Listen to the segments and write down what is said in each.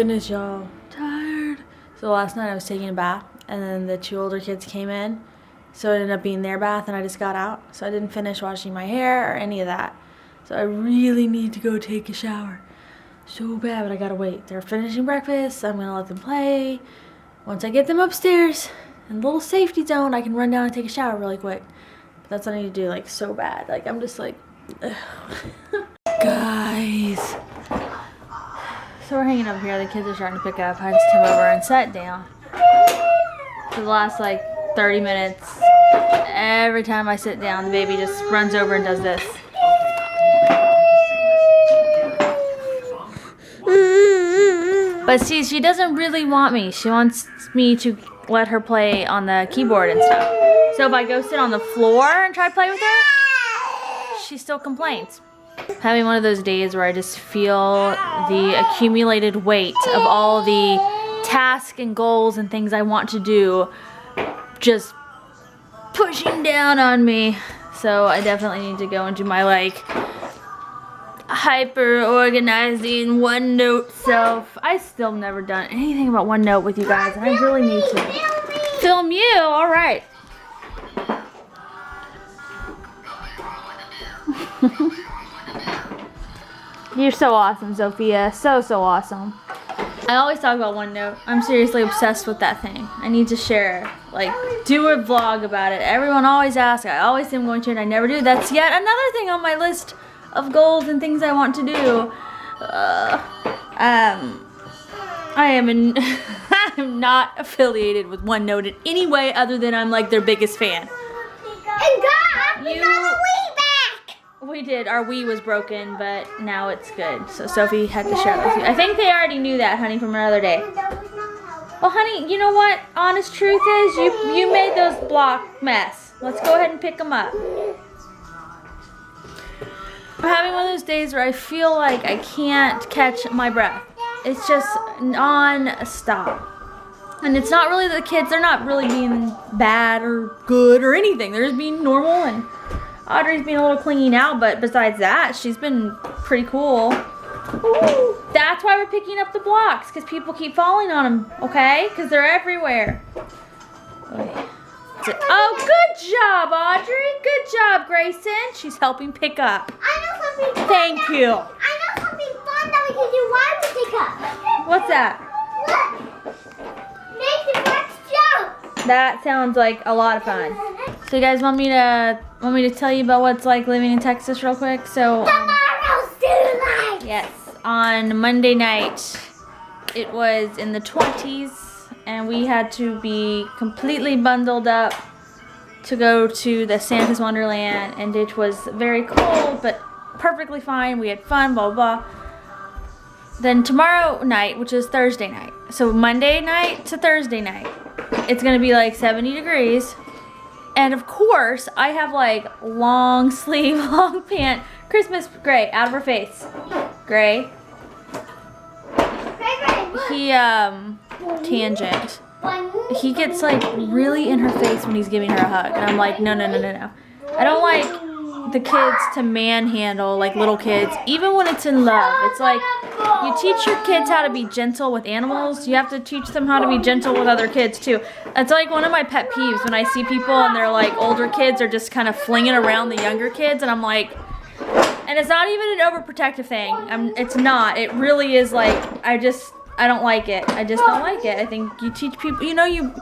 goodness, y'all. Tired. So last night I was taking a bath, and then the 2 older kids came in. So it ended up being their bath, and I just got out. So I didn't finish washing my hair or any of that. So I really need to go take a shower. So bad, but I gotta wait. They're finishing breakfast. I'm gonna let them play. Once I get them upstairs in the little safety zone, I can run down and take a shower really quick. But that's what I need to do, like, so bad. Like, I'm just like, guys. So we're hanging up here. The kids are starting to pick up. I just came over and sat down. For the last, like, 30 minutes, every time I sit down, the baby just runs over and does this. But see, she doesn't really want me. She wants me to let her play on the keyboard and stuff. So if I go sit on the floor and try to play with her, she still complains. Having one of those days where I just feel the accumulated weight of all the tasks and goals and things I want to do just pushing down on me. So I definitely need to go into my, like, hyper organizing OneNote self. I still never done anything about OneNote with you guys, and I really need to. Film you, all right. You're so awesome, Sophia. So awesome. I always talk about OneNote. I'm seriously obsessed with that thing. I need to share, like, do a vlog about it. Everyone always asks. I always say I'm going to, and I never do. That's yet another thing on my list of goals and things I want to do. I'm not affiliated with OneNote in any way other than I'm, like, their biggest fan. And God, we got a Wii back! We did. Our Wii was broken, but now it's good. So Sophie had to share with you. I think they already knew that, honey, from another day. Well, honey, you know what? Honest truth is, you made those block mess. Let's go ahead and pick them up. I'm having one of those days where I feel like I can't catch my breath. It's just non-stop. And it's not really the kids, they're not really being bad or good or anything. They're just being normal, and Audrey's being a little clingy now, but besides that, she's been pretty cool. Ooh, that's why we're picking up the blocks, because people keep falling on them, okay? Because they're everywhere. Okay. Oh, good job, Audrey. Good job, Grayson. She's helping pick up. I know something fun. Thank you. I know something fun that we can do while we pick up. What's that? Look. Make the next jump. That sounds like a lot of fun. So you guys want me to tell you about what it's like living in Texas real quick? So Tomorrow's daylight. yes, on Monday night it was in the 20s. And we had to be completely bundled up to go to the Santa's Wonderland, and it was very cold, but perfectly fine. We had fun, blah, blah, blah. Then tomorrow night, which is Thursday night, so Monday night to Thursday night, it's gonna be like 70 degrees. And of course, I have like long sleeve, long pant, Christmas gray, out of her face. Gray. He, tangent. He gets like really in her face when he's giving her a hug, and I'm like, no. I don't like the kids to manhandle like little kids, even when it's in love. It's like you teach your kids how to be gentle with animals, you have to teach them how to be gentle with other kids too. It's like one of my pet peeves when I see people and they're like older kids are just kind of flinging around the younger kids, and I'm like, and it's not even an overprotective thing. It's not. It really is like, I don't like it. I just don't like it. I think you teach people, you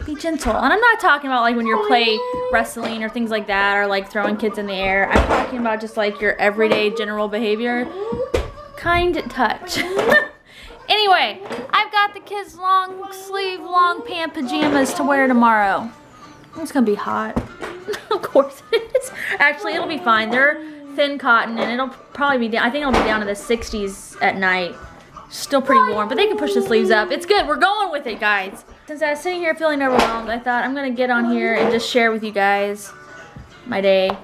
be gentle. And I'm not talking about like when you're play wrestling or things like that, or like throwing kids in the air. I'm talking about just like your everyday general behavior. Kind touch. Anyway, I've got the kids' long sleeve, long pant pajamas to wear tomorrow. It's gonna be hot. Of course it is. Actually, it'll be fine. They're thin cotton, and it'll probably be down. I think it'll be down to the 60s at night. Still pretty warm, but they can push the sleeves up. It's good. We're going with it, guys. Since I was sitting here feeling overwhelmed, I thought I'm gonna get on here and just share with you guys my day.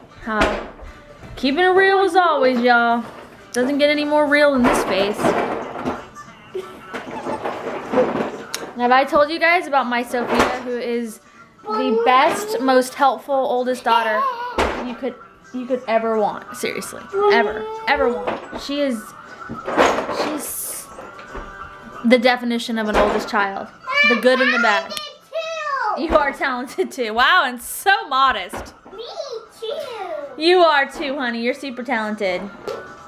Keeping it real as always, y'all. Doesn't get any more real in this space. Have I told you guys about my Sophia, who is the best, most helpful oldest daughter you could ever want? Seriously, ever want. She's the definition of an oldest child. The good and the bad. You are talented too. Wow, and so modest. Me too. You are too, honey. You're super talented.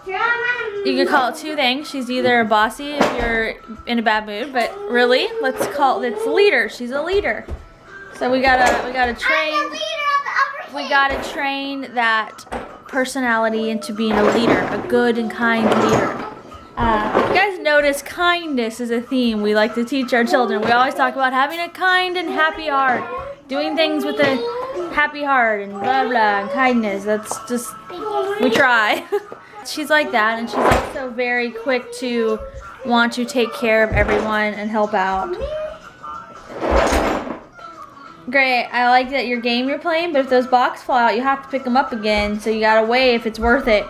You could call it two things. She's either bossy if you're in a bad mood, but really, let's call it leader. She's a leader. So we gotta train. We gotta train that personality into being a leader, a good and kind leader. You guys notice kindness is a theme we like to teach our children. We always talk about having a kind and happy heart, doing things with a happy heart and blah blah and kindness. That's just, we try. She's like that, and she's also very quick to want to take care of everyone and help out. Great, I like that your game you're playing, but if those boxes fall out, you have to pick them up again, so you gotta weigh if it's worth it.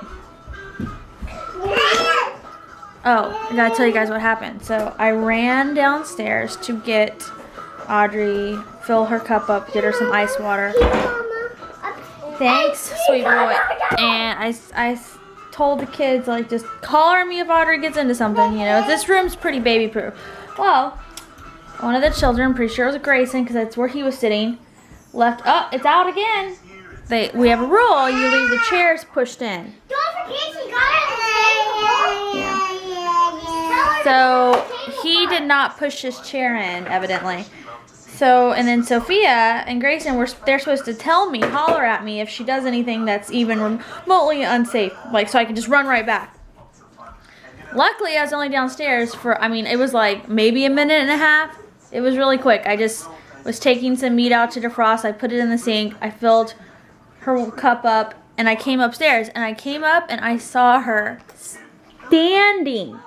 Oh, I gotta tell you guys what happened. So I ran downstairs to get Audrey, fill her cup up, get her some ice water. Thanks, sweet boy. And I told the kids, like, just collar me if Audrey gets into something, you know. This room's pretty baby proof. Well, one of the children, I'm pretty sure it was Grayson, because that's where he was sitting, left. Oh, it's out again. We have a rule, you leave the chairs pushed in. Don't forget she got it. So he did not push his chair in, evidently. So, and then Sophia and Grayson, they're supposed to tell me, holler at me if she does anything that's even remotely unsafe, like, so I can just run right back. Luckily, I was only downstairs for, I mean, it was like maybe a minute and a half. It was really quick. I just was taking some meat out to defrost. I put it in the sink. I filled her cup up, and I came upstairs, and I came up and I saw her standing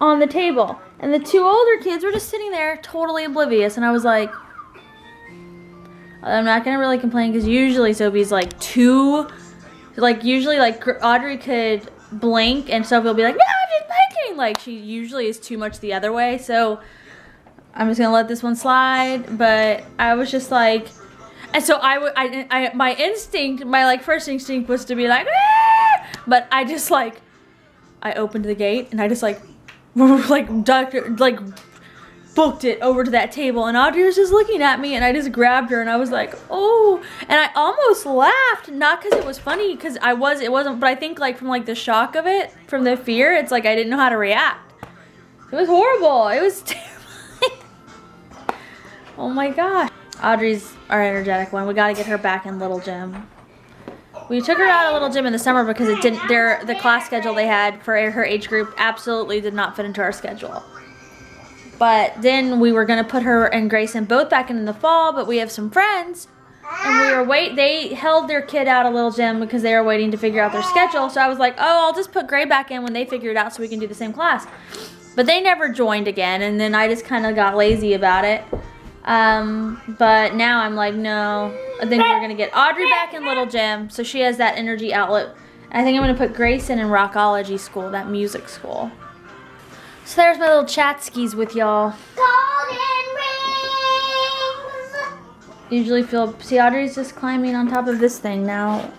on the table, and the two older kids were just sitting there totally oblivious, and I was like, I'm not gonna really complain, because usually Sophie's like usually like Audrey could blink and Sophie will be like, no, I'm just blinking, like she usually is too much the other way, so I'm just gonna let this one slide. But I was just like, and so my instinct, my like first instinct was to be like, ah! But I just like, I opened the gate and I just like booked it over to that table, and Audrey was just looking at me, and I just grabbed her and I was like, oh, and I almost laughed, not because it was funny, because it wasn't, but I think like from like the shock of it, from the fear, it's like I didn't know how to react. It was horrible. It was terrifying. Oh my gosh. Audrey's our energetic one. We got to get her back in Little Gym. We took her out of Little Gym in the summer because it didn't. The class schedule they had for her age group absolutely did not fit into our schedule. But then we were gonna put her and Grayson both back in the fall. But we have some friends, and they held their kid out of Little Gym because they were waiting to figure out their schedule. So I was like, oh, I'll just put Gray back in when they figure it out so we can do the same class. But they never joined again, and then I just kind of got lazy about it. But now I'm like, no, I think we're gonna get Audrey back in Little Gym so she has that energy outlet. I think I'm gonna put Grayson in Rockology school, that music school. So there's my little chat skis with y'all. Golden rings. Usually see, Audrey's just climbing on top of this thing now.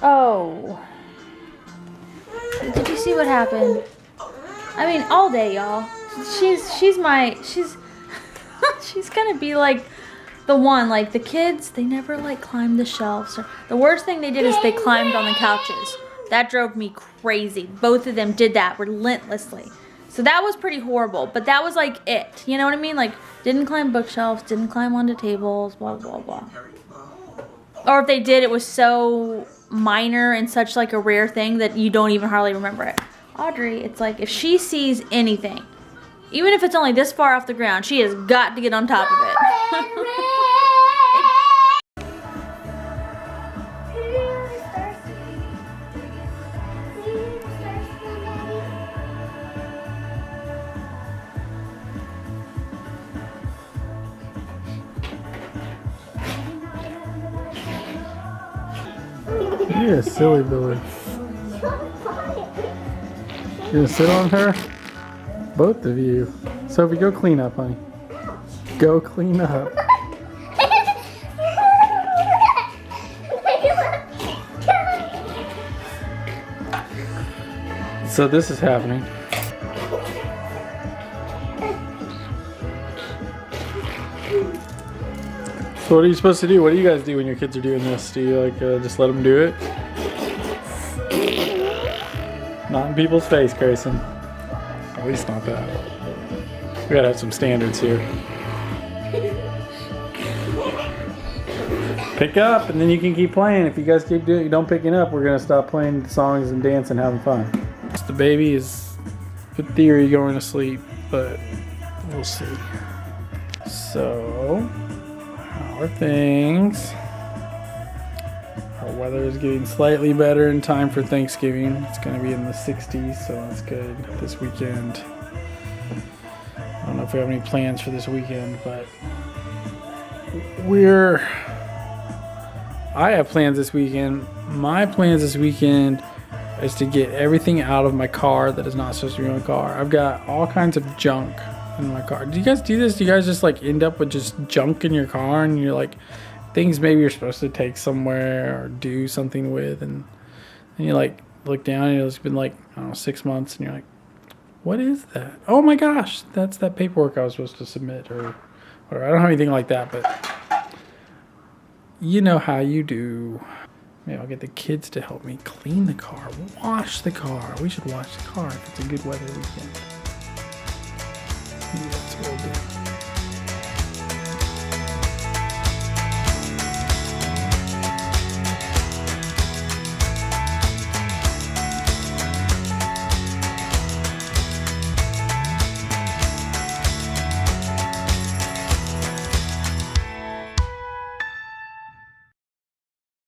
Oh. Did you see what happened? I mean, all day, y'all. She's gonna be like the one, like the kids, they never like climbed the shelves. The worst thing they did is they climbed on the couches. That drove me crazy. Both of them did that relentlessly. So that was pretty horrible, but that was like it. You know what I mean? Like, didn't climb bookshelves, didn't climb onto tables, blah, blah, blah. Or if they did, it was so minor and such like a rare thing that you don't even hardly remember it. Audrey, it's like if she sees anything, even if it's only this far off the ground, she has got to get on top of it. You're a silly Billy. You gonna sit on her? Both of you. Sophie, go clean up, honey. Go clean up. So this is happening. So what are you supposed to do? What do you guys do when your kids are doing this? Do you like just let them do it? Not in people's face, Grayson. At least not that. We gotta have some standards here. Pick up, and then you can keep playing. If you guys keep doing, don't picking up, we're gonna stop playing songs and dancing, having fun. The baby is, in theory, going to sleep, but we'll see. So, how are things? Our weather is getting slightly better in time for Thanksgiving. It's gonna be in the 60s, so that's good this weekend. I don't know if we have any plans for this weekend, but I have plans this weekend. My plans this weekend is to get everything out of my car that is not supposed to be in my car. I've got all kinds of junk in my car. Do you guys do this? Do you guys just like end up with just junk in your car and you're like, things maybe you're supposed to take somewhere or do something with, and then you like look down and it's been like, I don't know, 6 months, and you're like, what is that? Oh my gosh, that's that paperwork I was supposed to submit or whatever. I don't have anything like that, but you know how you do. Maybe I'll get the kids to help me clean the car, wash the car. We should wash the car if it's a good weather weekend. Maybe that's what we'll do.